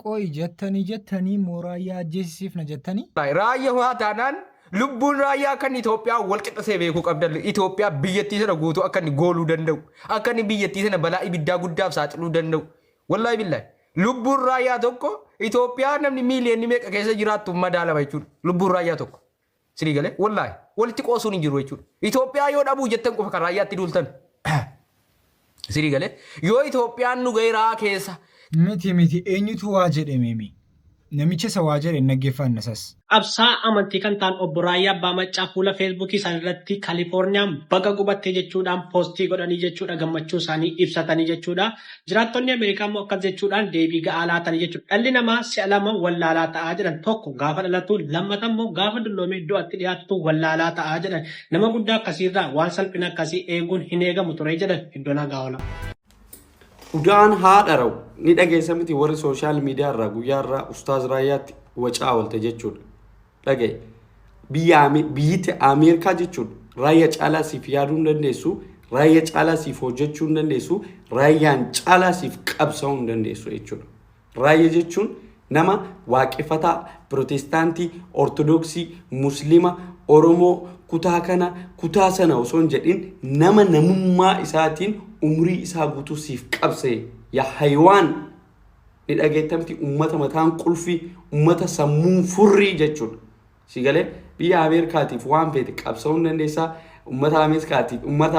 Qoy jettanii mooraayyaa ajjeesisiif na jettanii. Raayyaa waa taanaan lubbuun raayyaa kan Itoophiyaa wal qixxasee beekuu qabdan. Itoophiyaa biyyattii sana guutuu akka inni gooluu danda'u. Akka inni biyyattii sana balaa ibiddaa guddaaf saaxiluu danda'u. Wallahi billahi. Lubbuun raayyaa tokko Itoophiyaa namni miiliyoonni meeqa keessa jiraattu madaalama jechuudha. Lubbuun raayyaa tokko. Sirii galee wallahi walitti qoosuun hin jiru jechuudha. Itoophiyaa yoo dhabuu jettan qofa kan raayyaatti duultan. Sirii galee yoo Itoophiyaan nu gairaa keessa. Miti eenyutu waa jedhe meemi. Namicha isa waa jedhe naggeeffanna sas. Absaa amantii kan ta'an obbo Raayyaa Abbaa Maccaa fuula feesbuukii isaanii irratti Kaalifoorniyaan baga gubattee jechuudhaan poostii godhanii jechuudha gammachuu isaanii ibsatanii jechuudha. Jiraattonni Ameerikaa immoo akkas jechuudhaan deebii ga'aa laatanii jechuudha. Dhalli namaa si'a lama wallaalaa ta'aa jedhan tokko gaafa dhalatu lammata immoo gaafa dulloomee du'atti dhiyaatu wallaalaa ta'aa jedhan nama guddaa akkasiirraa waan salphina akkasii eeguun hin eegamu ture jedhan iddoo nagaa oola. Udaan haadha rawu ni dhageessa miti warri sooshaal miidiyaa irraa guyyaa irraa ustaaz Raayyaatti wacaa oolte jechuudha. Dhagaye biyyatti Ameerikaa jechuudha. Raayyaa caalaa siif yaaduu hin dandeessu, raayyaa caalaa siif hojjechuu hin dandeessu, raayyaan caalaa siif qabsa'uu hin dandeessu jechuudha. Raayyaa jechuun nama waaqeffataa, Pirotestaantii, Ortodoksii, Musliima, Oromoo kutaa kana kutaa sana osoo hin jedhin nama namummaa isaatiin umrii isaa guutuu siif qabsee yaa haywaan ni dhageettamti ummata mataan qulfii ummata sammuun furrii jechuudha. Sigalee biyya Ameerikaatiif waan fedhe qabsa'uu hin dandeessaa. Ummata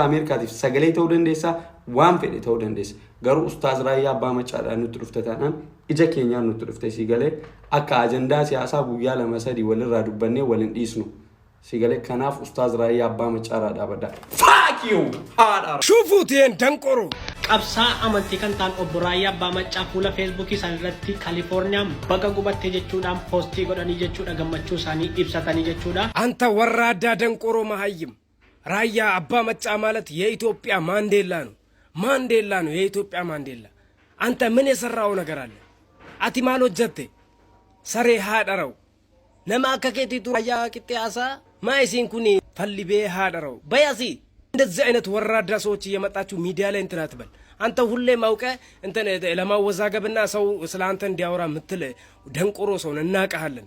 Ameerikaatiif sagalee ta'uu dandeessaa. Waan fedhe ta'uu dandeessa. Garuu ustaaz Raayyaa Abbaa Maccaadhaan nutti dhufte taanaan ija keenyaan nutti dhufte sigalee akka ajandaa siyaasaa guyyaa 2-3 walirraa dubbannee waliin dhiisnu. Sigalee kanaaf ustaaz Raayyaa Abbaa Maccaadhaa dhaabadha. Fuck you! Haadha! Shufuutiin danqoru! Qabsaa amantii kan ta'an obbo Raayyaa Abbaa Maccaa fuula feesbuukii isaanii irratti Kaalifoorniyaan baga gubattee jechuudhaan poostii godhanii jechuudha gammachuu isaanii ibsatanii jechuudha. Anta warra addaa danqoroo mahayyim Raayyaa Abbaa Maccaa ማለት የኢትዮጵያ ማንዴላ ነው የኢትዮጵያ ማንዴላ አንተ ምን የሰራው ነገር አለ አቲ ማለት ጀቴ ሰሬ ሃደረው ነማ ከከቲቱ ራያ ቅጥያሳ ማይሲን ኩኒ ፈልቤ ሃደረው በያሲ እንደዚህ አይነት ወራዳ ሰዎች እየመጣችሁ ሚዲያ ላይ እንትን አትበል አንተ ሁሌ ማውቀ እንትን ለማወዛገብና ሰው ስላንተ እንዲያወራ ምትል ደንቆሮ ሰው እናቀሃለን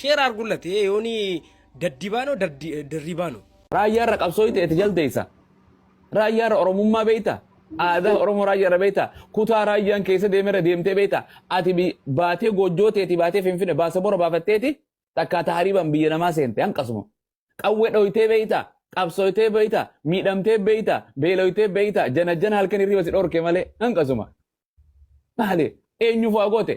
ሼር አርጉለት ይሄ ዮኒ ደዲባ ነው ደሪባ ነው raayyaa irra qabsooyte itti jaldeessa raayyaa irra oromummaa beeyta aadaa oromoo raayyaa irra beeyta kutaa raayyaan keessa deemtee beeyta ati baatee gojjooteeti baatee finfine baasabora baafatteeti takkaata hariiban biyya namaa seente hanqasuma qawwee dhoytee beeyta qabsooytee beeyta miidhamtee beeyta beeloytee beeyta janajjana halkan hirriba si dhorke malee hanqasuma maali eenyu fa'aa goote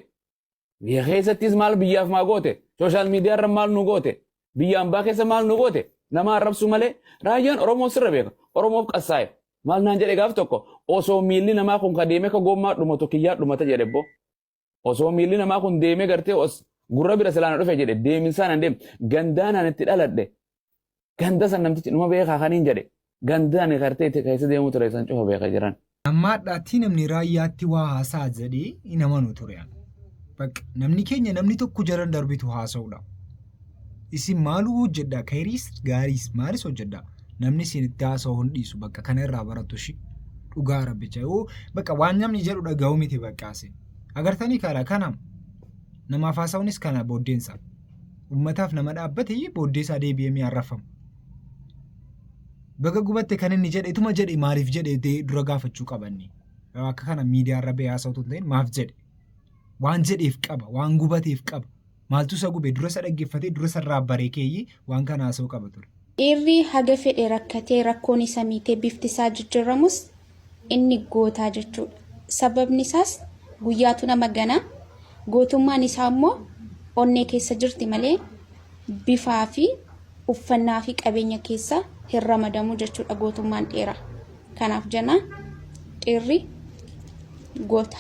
biyya keessattis maal biyyaaf maa goote sooshaal miidiyaa irra maal nu goote biyya ambaa keessa maal nu goote nama arrabsu malee raayyaan oromoo sirra beeka oromoof qasaa'e maal naan jedhe gaaf tokko osoo miilli namaa kun ka deeme ka gommaa dhumatu kiyyaa dhumata jedhe bo osoo miilli namaa kun deeme gartee os gurra bira silaana dhufe jedhe deeminsaan an deem gandaanaan itti dhaladhe ganda san namtichi dhuma beekaa kaniin jedhe gandaan gartee keessa deemuu ture san cufa beeka jiran. Ammaadhaatti namni raayyaatti waa haasaa jedhee hin amanu ture. Namni keenya namni tokko jaran darbitu haasa'uudha. Isin maaluu hojjedha kayriis gaariis maalis hojjedha namni isin itti haasa'u hundisu bakka kana irraa barattu shi dhugaa rabbicha yoo bakka waan namni jedhu dhaga'u miti bakkaase agartanii karaa kanam namaaf haasa'unis kana booddeensa ummataaf nama dhaabbate booddeesaa deebi'ee arrafamu baga gubatte kan inni jedhe ituma jedhe maaliif jedhe dura gaafachuu qabanni akka kana miidiyaa irra bee haasa'utu hin ta'in maaf jedhe waan jedheef qaba waan gubateef qaba. Maaltu isa gube dura isa dhaggeeffatee dura isa irraa baree keeyyii waan kana haasa'u qaba ture. Dhiirri haga fedhe rakkatee rakkoon isa miitee bifti isaa jijjiiramus inni gootaa jechuudha. Sababni isaas guyyaatu nama ganaa gootummaan isaa immoo onnee keessa jirti malee bifaa fi uffannaa fi qabeenya keessa hin ramadamu jechuudha gootummaan dheeraa. Kanaaf jenna dhiirri goota.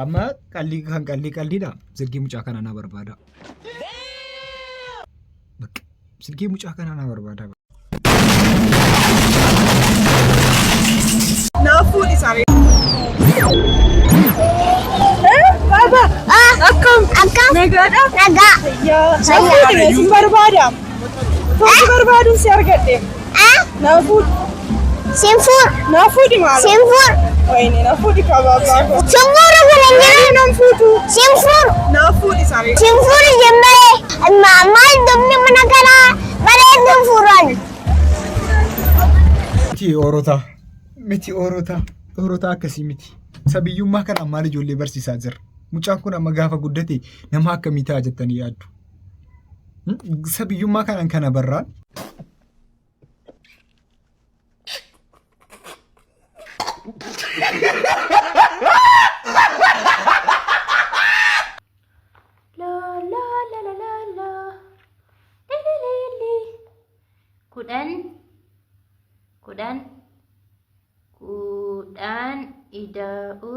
Amma qalliidha. Silkii mucaa kana na barbaada. Silkii mucaa kana na barbaada. Naafuu isaanii. Baba. Akkam. Nagaadha. Nagaa. Naafuu si barbaada. Foon barbaaduun si argadhe. Naafuu. Simfur. Naafuu dimaala. Simfur. Wayne naafuu dikababa. Simfur. Naafuu. Simfur. Simfuri jembere. Mamal dumni manakana. Bareedun furan. Miti Orotaa akkasii miti. Sabiyyummaa kana maal ijoollee barsiisaa jirra. Mucaan kun amma gaafa guddate nama akkamii ta'a jettanii yaaddu. Sabiyyummaa kanaan kana barraan. Kudhan ida'u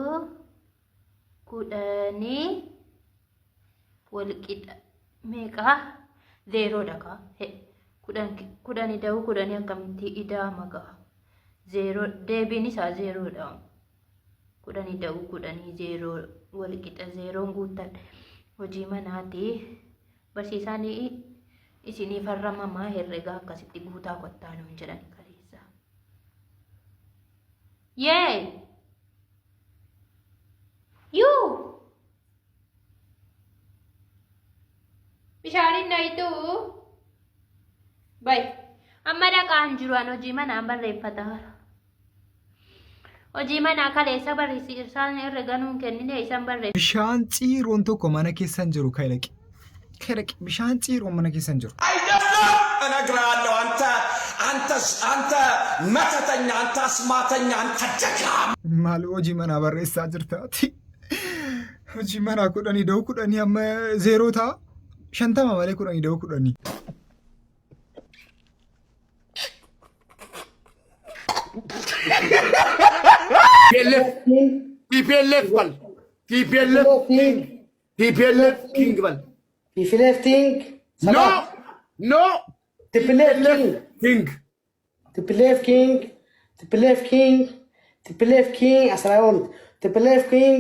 kudhanii walqixa meeqa zeeroo dhaqa kudhan ida'u kudhanii akkamitti idaa magaa zeeroo deebiin isaa zeeroodha kudhan ida'u kudhanii zeeroo walqixa zeeroon guutan hojii manaati barsiisaan isinii farra mamaa herregaa akkasitti guutaa kottaa nuun jedhan kaleessa. Yay! You! Bishaanin naitu? Bay, amma dhaqaan jiru an hojii manaa barreeffataara. Hojii manaa kaleessa barsiisaan herrega nuun kennine isan barreeffata. Bishaan xiiroon tokko mana keessan jiru kaylaqi. Bishaan xiiroon mana keessan jiru. እነግርሃለሁ አንተ መተተኛ አንተ አስማተኛ አንተ ደካማ maal hojii manaa barreessaa jirtaati. Hojii manaa kudhanii da'u kudhanii amma zeeroo ta'a. 50 malee kudhanii da'u kudhanii. TPLF bal TPLF king bal TPLF king no TPLF king TPLF king TPLF king TPLF king Asrael TPLF king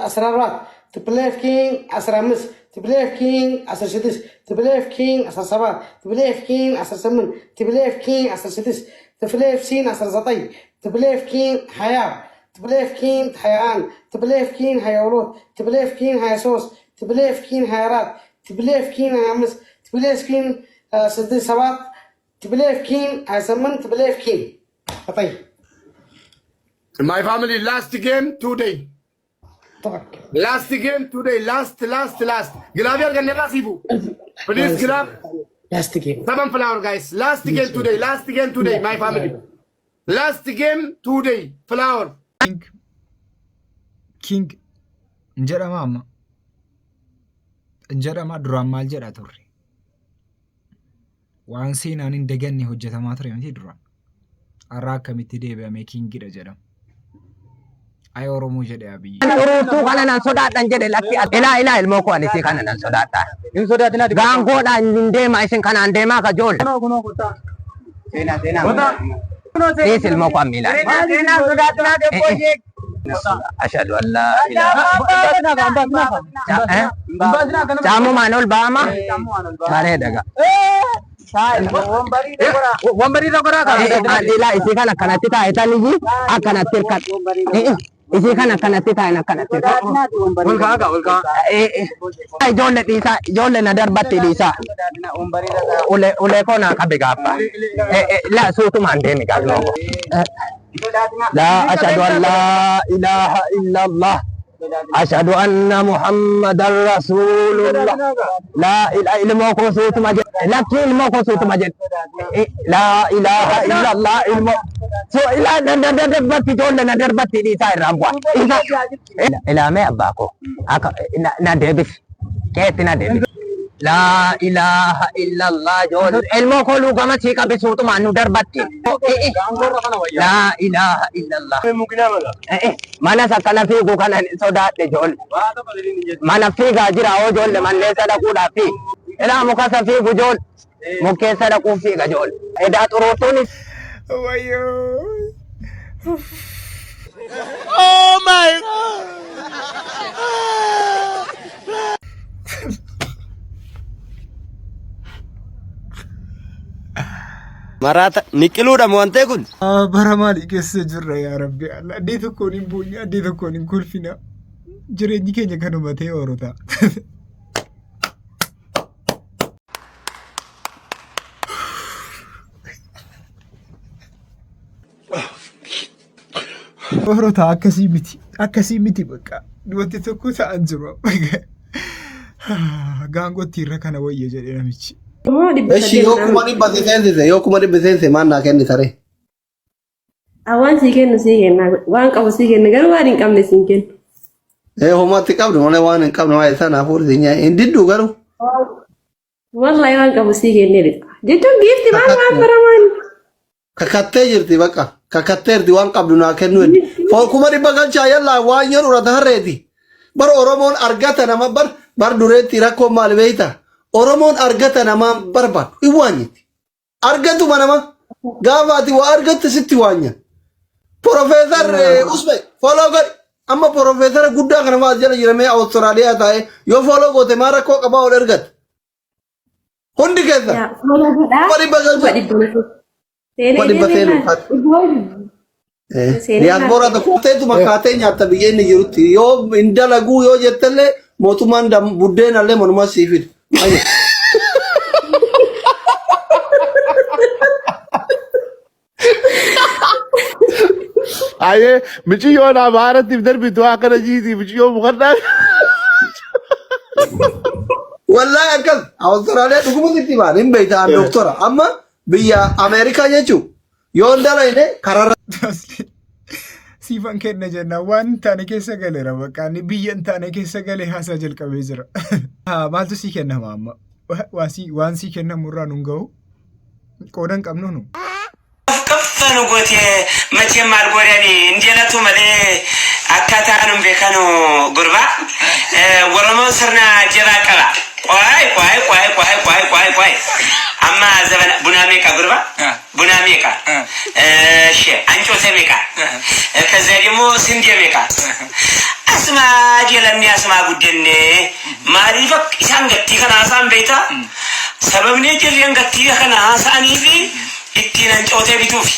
Asrarat TPLF king Asramis TPLF king Asrashidis TPLF king Asrasabat TPLF king Asrasaman TPLF king Asrashidis TPLF king Asrazatay TPLF king Hayab TPLF king Hayan TPLF king Hayawlot TPLF king Hayasos TPLF king Hayarat TPLF king Hayamis TPLF king Sidis Sabat TPLF king Hayasaman TPLF king Atay. My family last game today. Last game today. Last. Glavier ganera sibu. Please grab. Last game. 7 flower guys. Last game today. My family. Last game today. Flower. King. Jedhama amma. Jedhama duraan maal jedha turre. Waan seenaan hin daganne hojjetamaa ture miti duraan. Arraa akkamitti deebi'amee kingidha jedhama. Ay Oromoo jedhee abiyyi. Uruutuu kana nan sodaadhan jedhe lakki ilaa ilmoo koo anisii kana nan sodaadha. Gaangoodhaan hin deema isin kanaan deemaa ka joolle. Siis ilmoo koo ammiilaa. Ashhadu an laa ilaaha caamumaan ol ba'ama. Bareedaga. Wambarii tokkodhaa kan ilaa isii kan akkanatti taa'etan iyyuu akkanatti hirkan. Isii kan akkanatti taa'en akkanatti hirkan. Ijoollee dhiisaa ijoollee na darbatti dhiisaa. Ulee koo naa qabe gaaffa. Laa suutumaan deemi gaafnoo. Laa ashhadu an laa ilaaha illallah. أشهد أن محمد رسول الله لا إله إلا الله كوسوت مجد لا كل ما كوسوت مجد لا إله إلا الله إلمو سو إلا ندربت جول ندربت دي ساير رامبوا إلا ما أباكو أك ندبس كيف ندبس لا إله إلا الله جول إلمو كلو كما سيكا بسوت ما ندربت لا إله إلا الله mana sakana fiigu kana sodaadhe jool mana fiigaa jira oo joolle manneessa dhaquudhaaf fi ilaa mukasa fiigu jool mukkeessa dhaquuf fiiga jool edaa xuruutuunis Oh my Marata niqiluudha wantee kun. Bara maalii keessa jirra yaa Rabbi Allah. Addee tokkoon hin boonye, addee tokkoon hin kolfina. jireenyi keenya kanuma ta'e hoorota. Hoorota akkasii miti bakka wanti tokko ta'an jiru. Gaangootti irra kana wayya jedhe namichi. Eshi yoo kuma dhibba seense maal naa kenni taree? Waan sii kennu sii kenna. Waan qabu sii kenna garuu waan hin qabne sii kennu. Homatti qabdu malee waan hin qabne waa'ee sana hafuurri siin nyaa'e hin didduu garuu. Wallahi waan qabu sii kennee jechuun giifti maal waan baramaan. Kakattee jirti bakka kakatteerti waan qabdu naa kennu heddi. Kuma dhibba galchaa yallaa waan jedhu irratti harreeti. Bar Oromoon argata nama bar dureetti rakkoo maal beeyta? Oromoon argata nama barbaadu iwaanyiti. Argatuma nama gaafa ati waa argatte sitti waanya. Profeesar Usme foloo godhi. Amma profeesara guddaa kana maal jala jiramee Awustiraaliyaa taa'ee yoo foloo goote maa rakkoo qabaa ol ergata. Hundi keessa. Kuma dhibba galcha. Dhibba seenuu. Diyaaspoora tokko teetuma kaatee nyaatta biyya inni jirutti yoo hin dalaguu yoo jettellee mootummaan buddeenallee manuma siifidha. Aye, michiyoo na baharatti darbitu akkana jiiti michiyoo mukannaa. Wallahi akkas Awustiraaliyaa dhuguma itti baan hin beektaan doktora amma biyya Ameerikaa jechuun yoo hin dalayne kararra. Siifan kenna jenna waan taane keessa galeera bakka inni biyya hin taane keessa galee haasaa jalqabee jira. Maaltu sii kennama amma? Waan sii kennamu irraa nun gahu qoodan qabnu nu. Kaffanu gote macheen maal godhani injilatu malee akkaataan beekanu gurba Oromoo sirna jabaa qaba. Qoy. Amma zaman ቡና ሜቃ ጉርባ ቡና ሜቃ እሺ አንጮቴ ሜቃ ከዛ ደግሞ ስንዴ ሜቃ አስማ ጀለኒ አስማ ጉደኔ ማሪፈቅ ኢሳን ገቲ ከናሳን ቤታ ሰበብኔ ጀሪያን ገቲ ከናሳኒ ቢ ኢቲን አንጮቴ ቢቱፍ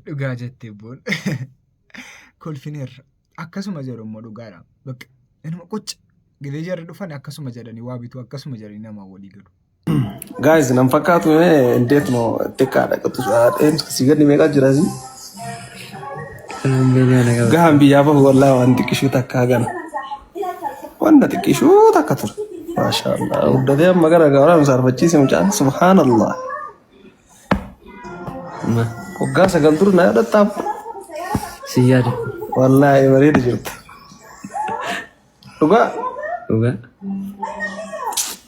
dhugaa jettee boon kolfineerra akkasuma jedhamu dhugaadha bakka inuma qucca gidee jarri dhufan akkasuma jedhanii waa bitu akkasuma jedhanii nama walii galu. Guys, nam fakkaatu እንዴት ነው xiqqaadha qottu sigani meeqa jira si gahan biyyaa bahu wallahi waan xiqqishuu takka gana wanda xiqqishuu takka ture maashaallah uddatee amma gara garaa saarfachiise mucaan subhaanallah waggaa sagal dur na yadattaaf si yaada wallahi bareeda jirta dhugaa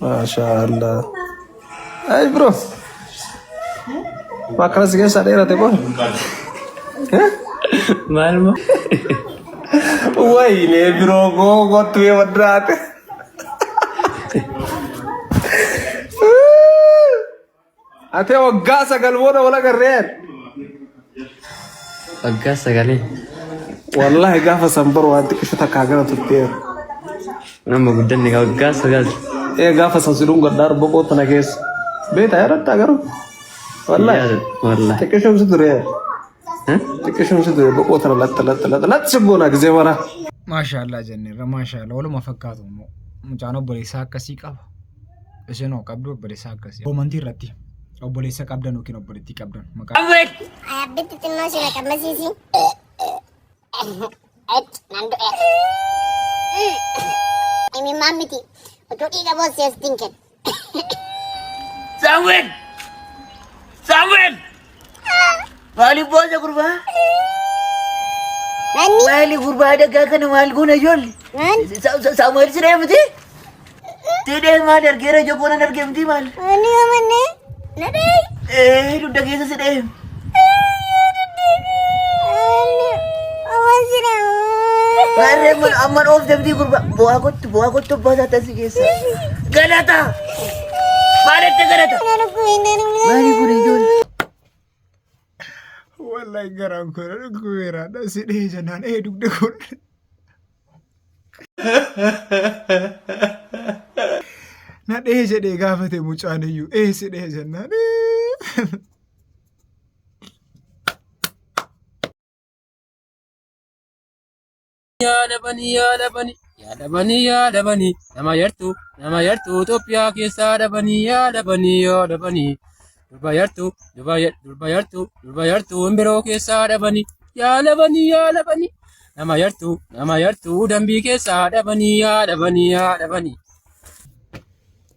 maashaallah. Ay bro, makanya sih guys ada yang tebal. Malu. Wah ini bro, gue tuh yang berat. Ate wagga sagal boda wala keren. Wagga sagali. Wallahi gafa sambar wanti kita kagak tuh tiap. Nama gudan nih wagga sagal. Gafa sasidung gadar boko tenages. Beta ya rata garu. Wallahi. Tekeshum sidure. Tekeshum sidure boko lat sebona gzewara. Maashaallah jennera maashaallah waluma fakkaatu mucaan obboleessaa akkasii qaba. Isheen qabdu obboleessaa akkasii. Komantii irratti obboleessa qabdan yookiin obboleettii qabdan maqaa. Abbitti xinnoo si naqamasiisi. Nando Imi mamiti. Untuk iga bos ya stinken. Samuel. Mali bos ya kurba. Nani? Mali kurba ada gagan mal guna jol. Samuel sih mati. Tidak madar kira joko nadar gemti mal. Ani mana? Nade. Lu dah kira sih deh. Pare man aman of demti kurba. Buah kot tu bahasa tasi kesa. Galata. Pare te galata. Mari kuri jol. Wallahi garaan kun guweeraadha si dhee jennaan dugda kun. Na dhee jedhee gaafate mucaan iyyuu si dhee jennaan. yaadabanii nama yartuu Itoophiyaa keessaa yaadabanii durba yartuu biroo keessaa yaadabanii nama yartuu dambii keessaa yaadabanii.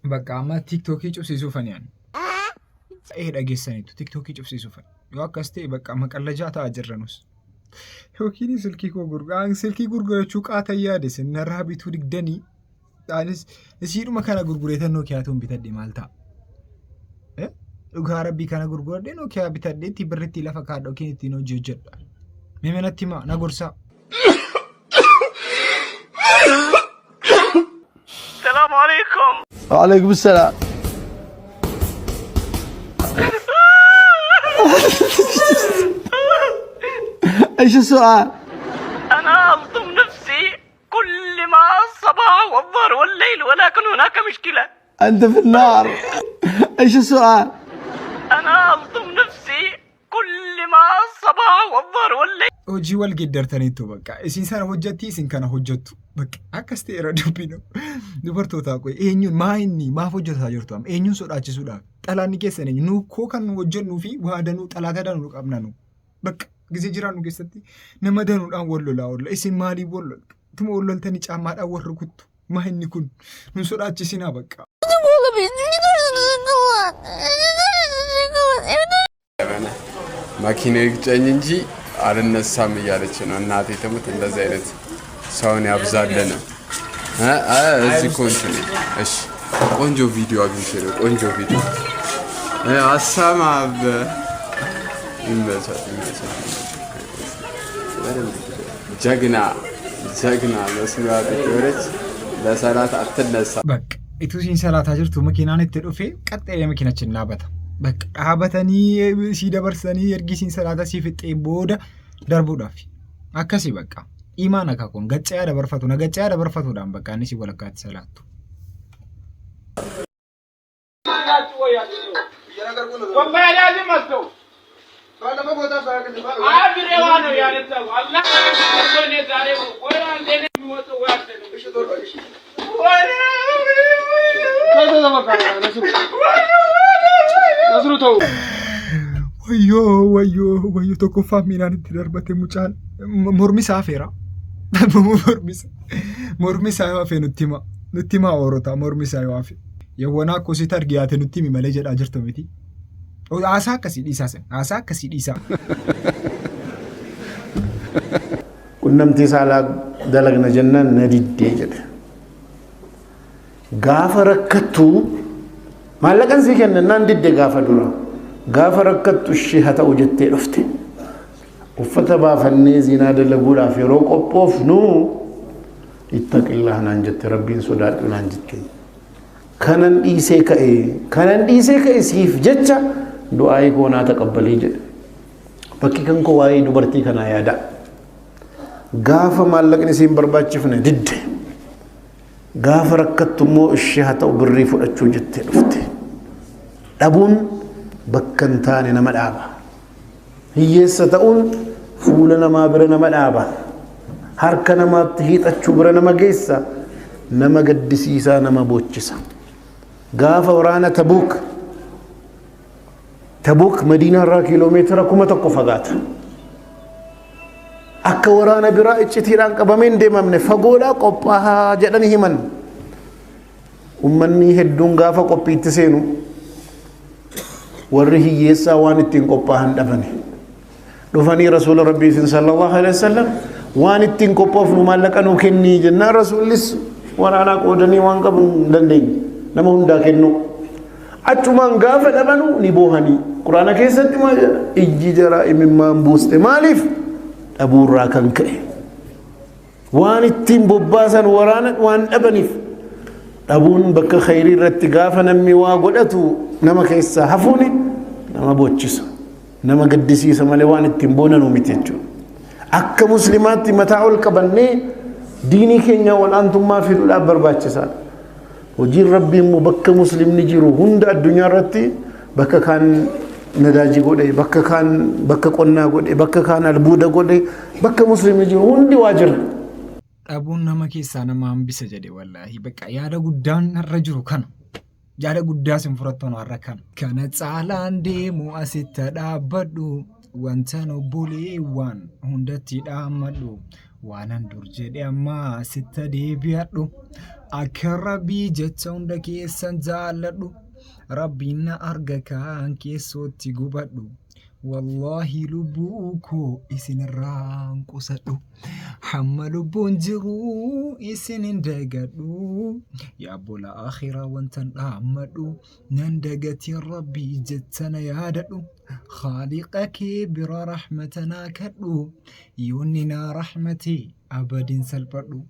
Bakka amma tiiktookii cufsiisuuf aniyaan. Dhageessaniitu tiiktookii cufsiisuuf. Yoo akkas ta'e bakka maqallajaa ta'aa jirranus. Yookiin silkii gurgurachuu qaatan yaade sinarraa bituu digdanii. Anis isiidhuma kana gurgureetan Nookiyaatuun bitadhe maal ta'a? Dhugaa rabbii kana gurguradhee Nookiyaa bitadheetti birritti lafa kaadha yookiin ittiin hojii hojjedha. Meemanatti himaa na gorsaa. السلام عليكم. وعليكم السلام. ايش السؤال؟ انا الطم نفسي كل ما الصباح والظهر والليل ولكن هناك مشكلة. انت في النار. ايش السؤال؟ انا الطم نفسي كل ما الصباح والظهر والليل. Hojii wal geeddartaniitu bakka isin sana hojjetti isin kana hojjettu bakka akkas ta'e irra dubbinu dubartootaa qoy eenyuun maa inni maaf hojjetaa jirtu amma eenyuun sodaachisuudhaaf xalaanni keessan eenyu nu koo kan nu hojjennuu fi waadanuu xalaata danuu qabna nu bakka gisee jiraannu keessatti nama danuudhaan wal lolaa oolla isin maaliif wal lola tuma wal loltanii caammaadhaan wal rukuttu maa inni kun nu sodaachisinaa bakka. መኪና ይግጨኝ እንጂ አልነሳም እያለች ነው እናቴ ትሙት። እንደዚህ አይነት ሰውን ያብዛልን። እዚህ ኮንቲኒ እሺ፣ ቆንጆ ቪዲዮ አግኝቼ ነው። ቆንጆ ቪዲዮ አሰማብ ይመሳት ጀግና መስዋዕት ወረች ለሰላት አትነሳ። በቃ ኢቱሲን ሰላታ ጅርቱ መኪናን እትዱፌ ቀጣይ መኪናችን ናበታ bakka dhaabatanii si dabarsanii ergisiin salaata si fixee booda darbuudhaaf akkasii bakka imaan akka kun gaccaa dabarfatuudhaan bakka inni si walakkaatti salaattu. Wayyoo tokkoffaa miinaan itti darbate mucaan mormi isaa hafeera. Mormi isaa yoo hafe nutti himaa oorotaa mormi isaa yoo hafe. Yawwanaa akkasitti argiyaate nutti himi malee jedhaa jirtu miti. Haasaa akkasii dhiisaa. Qunnamtii saalaa dalagna jennaan na diddee jedhe. Gaafa rakkattu maallaqan sii kennannaan didde gaafa dura. Gaafa rakkattu ishee haa ta'u jettee dhufte. Uffata baafannee zinaa dalaguudhaaf yeroo qophoofnu ittaqillaa naan jette rabbiin sodaadhu naan jette. Kanan dhiisee ka'e siif jecha du'aayii goonaa taqabbalii jedhe. Bakki kan koo waa'ee dubartii kanaa yaada. Gaafa maallaqni siin barbaachifne didde. Gaafa rakkattu immoo ishee haa ta'u birrii fudhachuu jettee dhufte. Dhabuun bakka hin taane nama dhaaba. Hiyyeessa ta'uun fuula namaa bira nama dhaaba. Harka namaatti hiixachuu bira nama geessa. Nama gaddisiisaa nama boochisa. Gaafa waraana Tabuuk Madiinaa irraa kiiloomeetira 1000 fagaata. Akka waraana biraa iccitiidhaan qabamee hin deemamne fagoodhaa qophaa'aa jedhanii himan. Uummanni hedduun gaafa qophiitti seenu warri hiyyeessaa waan ittiin qophaa'an dhabane. Dhufanii rasuula rabbii sallallahu alaihi wasallam waan ittiin qophoofnu maallaqa nuu kennii jennaan rasuullis waraanaa qoodanii waan qabu hin dandeenye nama hundaa kennu. Achumaan gaafa dhabanu ni boohanii. Quraana keessatti maal jedha? Ijji jaraa imimmaan buuste maaliif? Dhabuurraa kan ka'e. Waan ittiin bobbaasan waraana waan dhabaniif. Dhabuun bakka khayrii irratti gaafa namni waa godhatu nama keessaa hafuuni nama boochisa. Nama gaddisiisa malee waan ittiin boonanu miti jechuudha. Akka muslimaatti mataa ol qabannee diinii keenya wal'aantummaa fiduudhaaf barbaachisaadha. Hojiin rabbiin immoo bakka muslimni jiru hunda addunyaa irratti bakka kaan nadaajii godhe, bakka kaan bakka qonnaa godhe, bakka kaan albuuda godhe, bakka muslimni jiru hundi waa jira. dhabuun nama keessaa nama hambisa jedhe wallaahi bakka yaada guddaan har'a jiru kana yaada guddaa sin fudhattoon har'a kana caalaan deemu asitti dhaabbadhu wanta obboleewwan hundatti dhaammadhu waanan dur jedhe amma asitti deebi'adhu akka rabbii jecha hunda keessan jaalladhu rabbiin na arga kan keessootti gubadhu والله لبوكو إسن الرانق سدو حمل بونجرو إسن اندقدو يا بولا آخرة وانتن أعمدو نندقتي ربي جتنا ياددو خالقك بر رحمتنا كدو يوننا رحمتي أبد سلبدو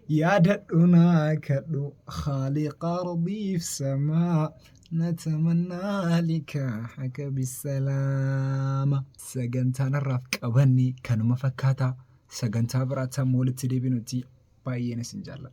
ياددنا كدو خالق ربي في سماء نتمنى لك حك بالسلامة سجنتنا الرفق أبني كانوا مفكاتا سجنتا براتا مولد تدي بنوتي بايين سنجالة